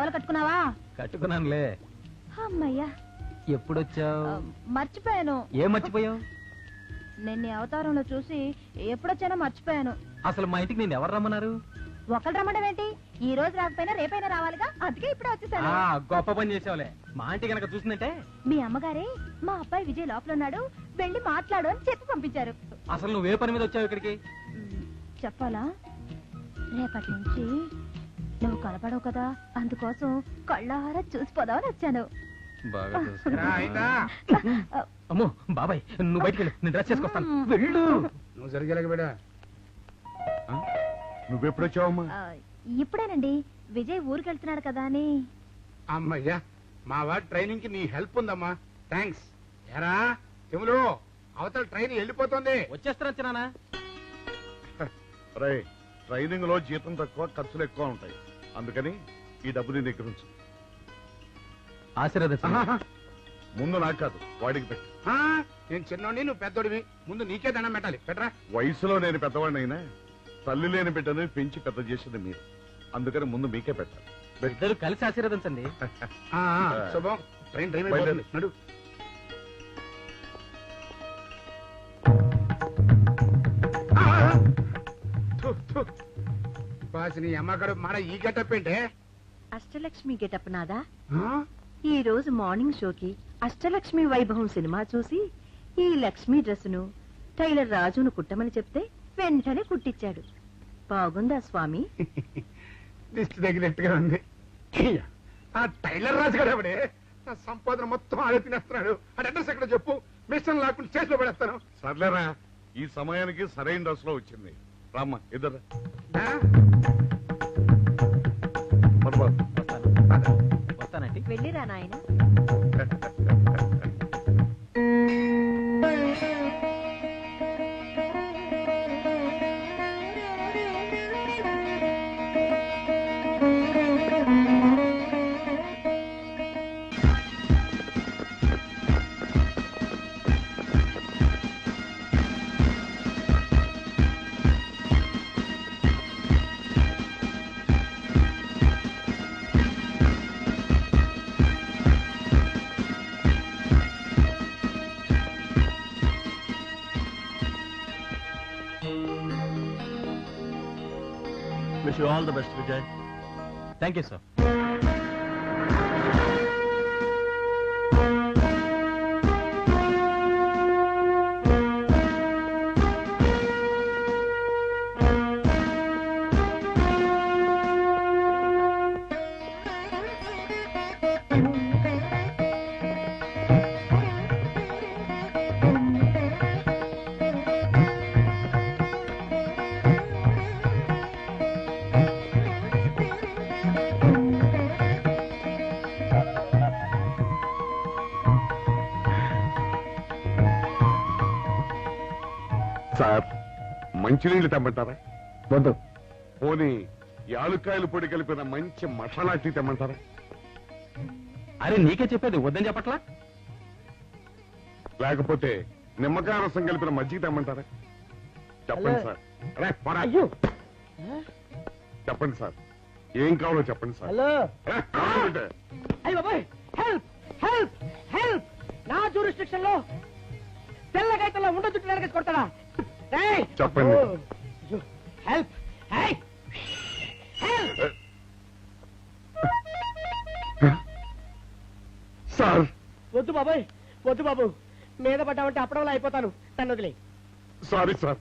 Towel కట్టుకున్నావా? కట్టుకున్నానులే. అమ్మయ్యా. ఎప్పుడొచ్చావు? మర్చిపోయాను. ఏం మర్చిపోయావు? నిన్న అవతారంలో చూసి ఎప్పుడొచ్చానో మర్చిపోయాను. అసలు మా ఇంటికి నేను ఎవరు రమ్మన్నారు? ఒకళ్ళు రమ్మడం ఏంటి? ఈ రోజు రాకపోయినా రేపైనా రావాలిగా, అందుకే ఇప్పుడే వచ్చేసాను. గొప్ప పని చేసావులే. మా ఆంటీ కనుక చూసిందంటే. మీ అమ్మగారే మా అబ్బాయి విజయ్ లోపల ఉన్నాడు, వెళ్ళి మాట్లాడు అని చెప్పి పంపించారు. అసలు నువ్వే పని మీద వచ్చావు ఇక్కడికి? చెప్పాలా? రేపటి నుంచి నువ్వు కనపడవు కదా, అందుకోసం కళ్ళారా చూసిపోదామని వచ్చాను. అమ్మో బాబాయ్, నువ్వు బయటికి వెళ్ళు, నేను డ్రెస్ చేసుకొస్తాను. వెళ్ళు. నువ్వు జరిగేలాగా బేడా. నువ్వెప్పుడొచ్చావమ్మా? ఇప్పుడేనండి. విజయ్ ఊరికి వెళ్తున్నాడు కదా అని. అమ్మయ్యా, మా వాడి ట్రైనింగ్ కి నీ హెల్ప్ ఉందమ్మా. థ్యాంక్స్. ఎరా తిములు, అవతల ట్రైన్ వెళ్ళిపోతుంది. వచ్చేస్తారా? ట్రైనింగ్ లో జీతం తక్కువ, ఖర్చులు ఎక్కువ ఉంటాయి, అందుకని ఈ డబ్బు నీ దగ్గర ఉంచు. ఆశీర్వాదం. ముందు నాకు కాదు, వాడికి పెట్టు. నేను చిన్నోడిని, నువ్వు పెద్దోడివి, ముందు నీకే దండం పెట్టాలి. పెట్టరా. వయసులో నేను పెద్దవాడినైనా తల్లి లేని బిడ్డని పెంచి పెద్ద చేసింది మీరు, అందుకని ముందు మీకే పెట్టాలి. ఇద్దరు కలిసి ఆశీర్వదించండి. శుభం. ట్రైన్ డ్రైవ్ అయిపోతుంది. నడు. నీ అమ్మగారు మన ఈ గెటప్ ఏంటే? అష్టలక్ష్మి గెటప్ నాదా. ఈ రోజు మార్నింగ్ షోకి అష్టలక్ష్మి వైభవం సినిమా చూసి ఈ లక్ష్మి డ్రెస్సును టైలర్ రాజును కుట్టమని చెప్తే వెంటనే కుట్టించాడు. బాగుందా స్వామి? దిష్టి తగినట్టుగా ఉంది. ఆ టైలర్ రాజు గారు ఎవడే? నా సంపాదన మొత్తం ఆడే తినేస్తున్నాడు. ఆ అడ్రస్ ఎక్కడ చెప్పు, మిషన్ లాక్కుని స్టేషన్ లో పడేస్తాను. సర్లేరా, ఈ సమయానికి సరైన డ్రెస్ లో వచ్చింది. రామ్మా ఇద్దరు. వస్తానండి. వెళ్ళిరా నాయన. Wish you all the best, Vijay. Thank you, sir. Sir, మంచినీళ్ళు తెమ్మంటారా? వద్దు. పోనీ యాలుక్కాయలు పొడి కలిపిన మంచి మసాలా టీ తెమ్మంటారా? అరే నీకే చెప్పేది, వద్దని చెప్పట్లా? లేకపోతే నిమ్మకాయ రసం కలిపిన మజ్జిగ తెమ్మంటారా? చెప్పండి సార్. అరే పోరా. చెప్పండి సార్, ఏం కావాలో చెప్పండి సార్. నా జ్యూరిస్డిక్షన్ లో తెల్లగైతల్లో ఉండ చుట్టూ నరకేసి కొడతాడా? చెప్పండి. హెల్ప్. సార్ వద్దు బాబాయ్, వద్దు బాబు, మీద పడ్డామంటే అప్పడంలో అయిపోతాను. తను వదిలే. సారీ సార్,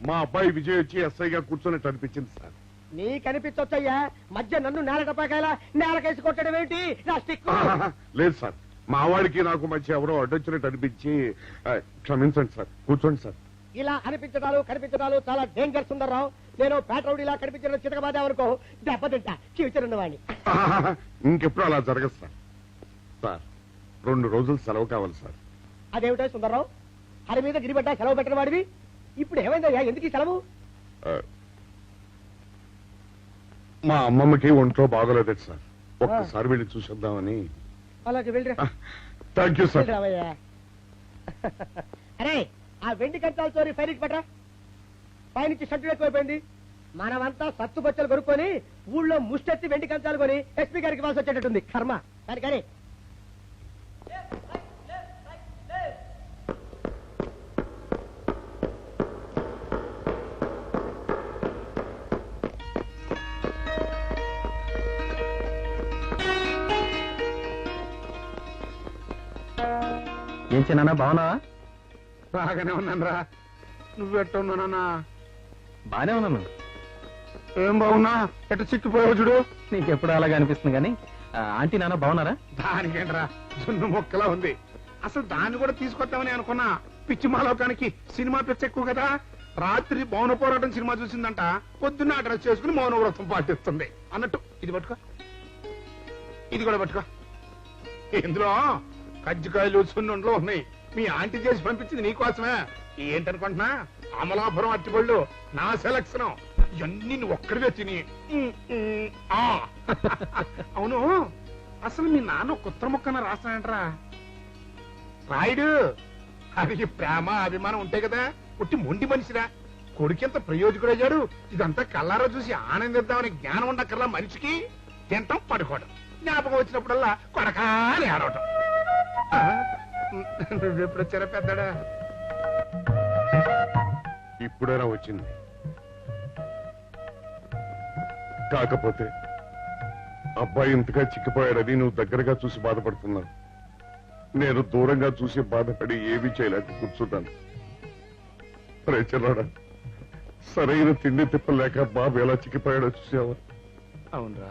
మా అబ్బాయి విజయ్ వచ్చి ఎస్ఐగా కూర్చొని అనిపించింది సార్. నీ కనిపించొచ్చయ్యా, మధ్య నన్ను నేల టపాకాయలా నేలకేసి కొట్టడం ఏంటి? నా స్టిక్. లేదు సార్, మా వాడికి నాకు మధ్య ఎవరో అడ్డొచ్చినట్టు అనిపించి క్షమించండి సార్. కూర్చోండి సార్. ఇలా అనిపించడాలు కనిపించడాలు చాలా డేంజర్ సుందర్రావు. నేను పేట్రౌడీలా కనిపించడం చితకబాదామనుకో దెబ్బతింటా చివిచనున్నవాడిని. ఇంకెప్పుడు అలా జరగదు సార్. సార్ 2 రోజులు సెలవు కావాలి సార్. అదేమిటో సుందర్రావు, హరి మీద గిరిబడ్డా సెలవు పెట్టిన వాడివి, ఇప్పుడు ఏమైందయ్యా? ఎందుకు ఈ సెలవు? మా అమ్మమ్మకి ఒంట్లో బాగోలేదు సార్, ఒక్కసారి వెళ్ళి చూసేద్దామని. అలాగే వెళ్ళిరా. Thank you sir. అరే ఆ వెండి కంచాల చోరీ ఫైరికి పట్రా. పైనుంచి షట్టు ఎక్కువైపోయింది. మనమంతా సత్తు బొచ్చలు కొనుక్కొని ఊళ్ళో ముష్టెత్తి వెండి కంచాలు కొని ఎస్పీ గారికి ఇవ్వాల్సి వచ్చేటట్టుంది కర్మ. కానీ కానీ ఏం చిన్న బాగున్నావా? బాగానే ఉన్నాను రా. నువ్వెట్టున్నానన్నా? బానే ఉన్నాను. ఏం బాగున్నా? ఎట్ట చిక్కిపోయావు చూడు. నీకెప్పుడు అలాగే అనిపిస్తుంది కానీ ఆంటీ నాన్న బాగున్నారా? దానికేంట్రా, జున్ను మొక్కలా ఉంది. అసలు దాన్ని కూడా తీసుకొద్దామని అనుకున్నా. పిచ్చి మాలోకానికి సినిమా పిచ్చి ఎక్కువ కదా. రాత్రి మౌన పోరాటం సినిమా చూసిందంట, పొద్దున్న డ్రెస్ చేసుకుని మౌన వ్రతం పాటిస్తుంది అన్నట్టు. ఇది పట్టుకో, ఇది కూడా పట్టుకో. ఇందులో కజ్జికాయలు సున్నుండ్లు ఉన్నాయి. మీ ఆంటీ చేసి పంపించింది నీకోసమే. ఏంటనుకుంటున్నా, అమలాపురం అట్టిపళ్ళు నా సెలక్షన్. ఇవన్నీ నువ్వు ఒక్కడివే తిని. అవును, అసలు మీ నాన్న కొత్త ముక్కన రాస్తానంటరా? రాయుడు, అది ప్రేమ అభిమానం ఉంటాయి కదా. పుట్టి మొండి మనిషిరా. కొడుకెంత ప్రయోజకుడు అయ్యాడు. ఇదంతా కల్లారా చూసి ఆనందిద్దామని జ్ఞానం ఉండక్కర్లా మనిషికి. తింటాం, పడుకోవడం, జ్ఞాపకం వచ్చినప్పుడల్లా కొడకా అని ఆడవటం. నువ్వెప్పుడు వచ్చారా పెద్దడా? ఇప్పుడైనా వచ్చింది. కాకపోతే అబ్బాయి ఇంతగా చిక్కిపోయాడని నువ్వు దగ్గరగా చూసి బాధపడుతున్నావు. నేను దూరంగా చూసి బాధపడి ఏమీ చేయలేక కూర్చున్నాను. చిన్నాడా, సరైన తిండి తిప్పలేక బాబు ఎలా చిక్కిపోయాడో చూసావా? అవునరా.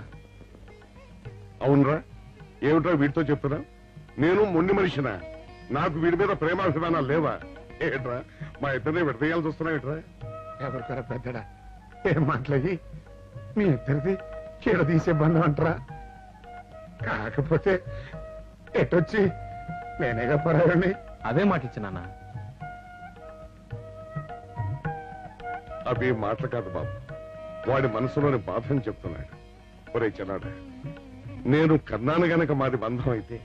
అవునరా, ఏమిట్రా వీడితో చెప్తున్నా? నేను మొండి మనిషినా? నాకు వీడి మీద ప్రేమాభిమానాలు లేవా? ఏట్రా, మా ఇద్దరిని విడదీయాల్సి వస్తున్నాయిట్రా? ఎవరికరా పెద్దడా? ఏం మాట్లాడి మీ ఇద్దరిది తీసే బంధం అంటారా? కాకపోతే ఎటొచ్చి నేనేగా పరాయని. అదే మాట ఇచ్చినా. అవి మాటలు కాదు బాబు, వాడి మనసులోని బాధని చెప్తున్నాడు. ఒరే చిన్నాడా, నేను కన్నాను గనక మాది బంధం అయితే,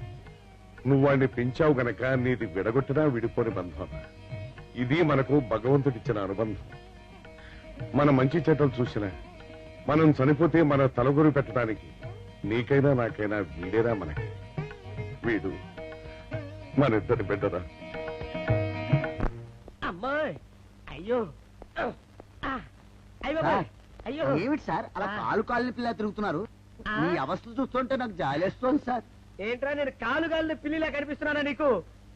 నువ్వు వాడిని పెంచావు గనక నీది విడగొట్టినా విడిపోని బంధం. ఇది మనకు భగవంతుడిచ్చిన అనుబంధం. మన మంచి చెడ్డలు చూసినా, మనం చనిపోతే మన తలగొరు పెట్టడానికి నీకైనా నాకైనా వీడేరా మనకి. వీడు మన ఇద్దరి బిడ్డరా. అమ్మాయి అయ్యో అయ్యో అయ్యో. ఏమిటి సార్ అలా కాలు కాళ్ళని పిల్ల తిరుగుతున్నారు? మీ అవస్థలు చూస్తుంటే నాకు జాలేస్తోంది సార్. ఏంట్రా, నేను కాలు కాళ్ళని పిల్లిలా కనిపిస్తున్నానా నీకు?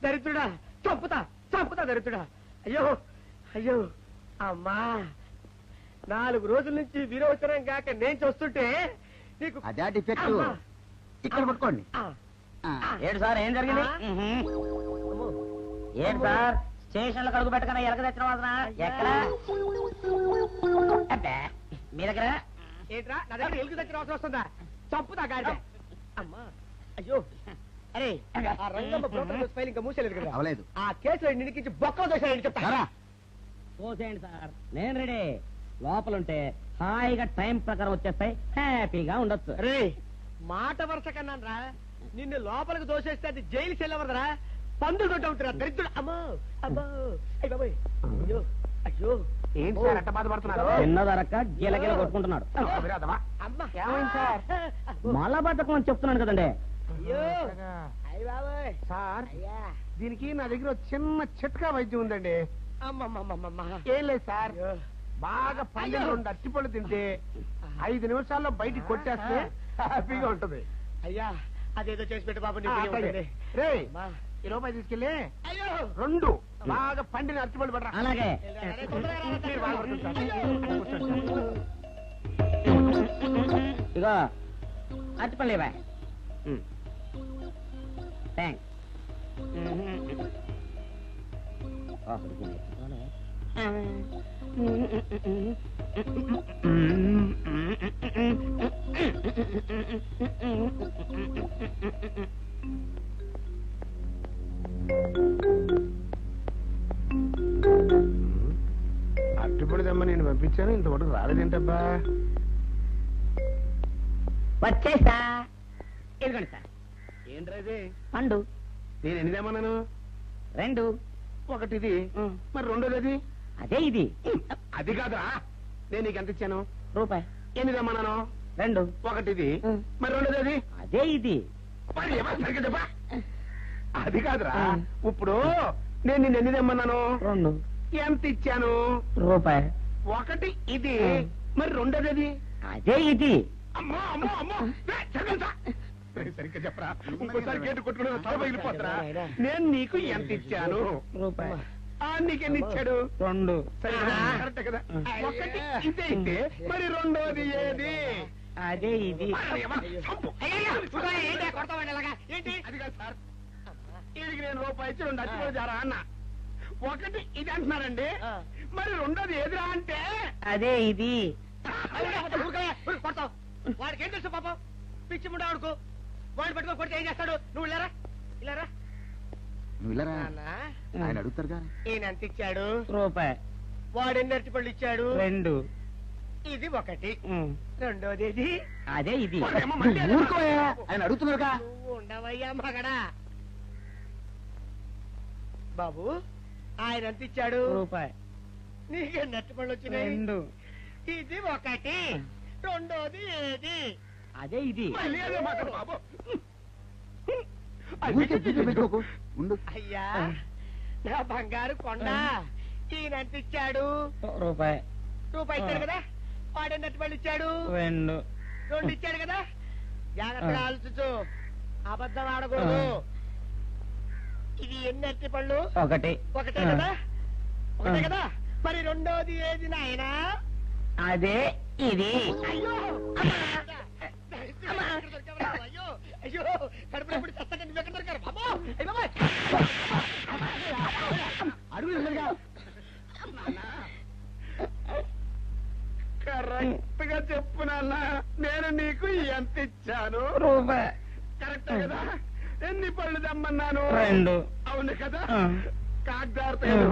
దరిద్రుడా, చంపుతా చంపుతా దరిద్రుడా. అయ్యో అయ్యో. అమ్మా, 4 రోజుల నుంచి విరోచనం కాక నేను చూస్తుంటే నీకు అదే డిఫెక్ట్. ఇక్కడ పట్టుకోండి. ఏంటి సార్, ఏం జరిగింది? ఏంటి సార్, స్టేషన్ లో కడుగు పెట్టకన్నా ఎలక తెచ్చిన వాసన ఎక్కడ? మీ దగ్గర ఏంట్రా, నా దగ్గర ఎలుగు తెచ్చిన అవసరం వస్తుందా? చంపుతా గాడిద. అమ్మా అయ్యో. అరే, ఆ రంగమ్మ బ్రోకర్ ఫైల్ ఇంకా మూసేలేదు కదా? అవలేదు. ఆ కేసులో నిడికించి బొక్కలు దోశాడని చెప్తా. పోసేయండి సార్, నేను రెడీ. లోపలుంటే హాయిగా టైం ప్రకారం వచ్చేస్తాయి, హ్యాపీగా ఉండొచ్చు. రే, మాట వరుస కన్నాను రా. నిన్ను లోపలికి దోసేస్తే అది జైలు చెల్లవరదరా, పందులు దొడ్డ ఉంటారా దరిద్రుడు. అమ్మో అమ్మో, అయ్య బాబోయ్, అయ్యో అయ్యో. ఏంటి సార్ అట్ట బాధపడుతున్నారు? చిన్నదరక్క గిలగిల కొట్టుకుంటున్నాడు. అమ్మా సార్? మలబద్ధకం అని చెప్తున్నాను కదండి. అయ్యో అయ్య బాబోయ్. సార్, అయ్యా, దీనికి నా దగ్గర ఒక చిన్న చిట్కా వైద్యం ఉందండి. అమ్మమ్మమ్మమ్మ. ఏం లేదు సార్, బాగా పండిన 2 అరటిపళ్ళు తింటే 5 నిమిషాల్లో బయటికి కొట్టేస్తే హ్యాపీగా ఉంటది. అయ్యా, అదేదో చేసి పెట్టు బాబు. రే, ఈ రూపాయి తీసుకెళ్ళి అయ్యో 2 బాగా పండిన అరటిపళ్ళు పడరా. అలాగే. మీరు బాధపడుతుంది సార్. ఇగో అరటిపళ్ళు ఇవ్వ. థ్యాంక్స్. అరటిపళ్ళు తెమ్మ నేను పంపించాను, ఇంతవరకు రాలేదేంటబ్బా? వచ్చేసా. ఇదిగోండి సార్. ఏంట్రా ఇది? పండు నేను ఎన్ని తెమ్మన్నాను? 2. ఒకటిది, మరి రెండోది? అదే ఇది. అది కాదురా, నేను నీకు ఎంత ఇచ్చాను? రూపాయి. ఎన్ని తెమ్మన్నాను? రెండు ఒకటిది మరి రెండోది అది అదే ఇది మరి ఏమో సరిగ్గా చెప్పా అది కాదురా ఇప్పుడు నేను నిన్ను ఎన్ని తెమ్మన్నాను రెండు ఎంత ఇచ్చాను రూపాయి ఒకటి ఇది మరి రెండోది అది అదే ఇది అమ్మో అమ్మో అమ్మో సరిగ్గా చెప్పరా ఇంకోసారి గేటు కొట్టుకుని తల పగిలిపోతారా నేను నీకు ఎంత ఇచ్చాను రూపాయి నీకెన్ని ఇచ్చాడు రెండు కరెక్ట్ కదా ఒకటి ఇదే అయితే మరి రెండోది ఏది అదే ఇది ఏంటి అది కాదు సార్ వీడికి నేను రూపాయి ఇచ్చి రెండు అచ్చి జారా అన్న ఒకటి ఇది అంటున్నారండి మరి రెండోది ఏదిరా అంటే అదే ఇది కొడతావు వాడికి ఏం తెలుసు పాపం పిచ్చి ముండా వాడుకో వాడిని పట్టుకో కొడితే ఏం చేస్తాడు నువ్వు ఇలారా ఇలారా నువ్వు ఇలా రా. నాన్న, ఆయన అడుగుతారుగా ఈయన ఎంత ఇచ్చాడు రూపాయి వాడు ఎన్ని అరటి పళ్ళు ఇచ్చాడు రెండు ఇది ఒకటి రెండోది ఇది అదే ఇది ఊరుకోయా ఆయన అడుగుతున్నారుగా నువ్వు ఉండవయ్యా మగడా బాబు ఆయన ఎంత ఇచ్చాడు రూపాయి నీకెన్ని అరటి పళ్ళు వచ్చినాయి రెండు ఇది ఒకటి రెండోది ఏది అదే ఇది మళ్ళీ అదే మాట బాబు ఊరికే బీపీ పెట్టుకోకు ఉండు అయ్యా నా బంగారు కొండ ఈయన ఎంత ఇచ్చాడు రూపాయి రూపాయి ఇచ్చాడు కదా వాడెన్ని అరటి పళ్ళు ఇచ్చాడు రెండు రెండు ఇచ్చాడు కదా జాగ్రత్తగా ఆలోచించు అబద్ధం ఆడకూడదు ఇది ఎన్ని అరటి పళ్ళు ఒకటి ఒకటే కదా ఒకటే కదా మరి రెండోది ఏది నాయనా అదే ఇది అయ్యో అయ్యో అయ్యో కడుపులో ఎప్పుడు చస్తాక నువ్వు ఎక్కడ దొరికారు బాబు అయ్య బాబాయ్ అడుగు కరెక్ట్ గా చెప్పు నాన్న నేను నీకు ఎంత ఇచ్చాను రూపాయి కరెక్ట్ కదా ఎన్ని పళ్ళు తెమ్మన్నాను రెండు అవును కదా ఆ. కాగ్దారుతాను